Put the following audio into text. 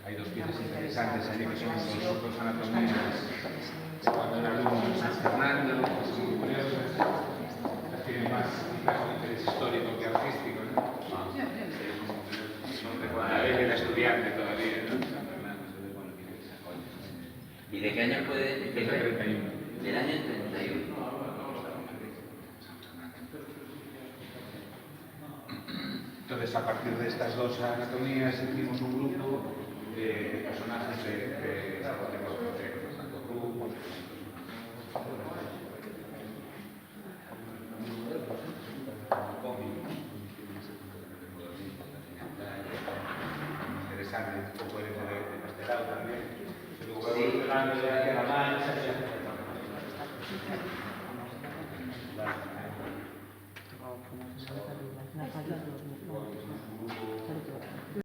Hay dos piezas interesantes ahí que son dos anatomías cuando el alumno en San Fernando, que son muy curiosas, las tienen más quizás un interés histórico que artístico, ¿no? Cuando él era estudiante todavía, ¿no? San Fernando, ¿Y de qué año fue? Del 31. Del año 31. Entonces, a partir de estas dos anatomías, hicimos un grupo de personajes de Santo Cruz. Interesante, un poco de este lado también. Luego evolucionando de la mancha.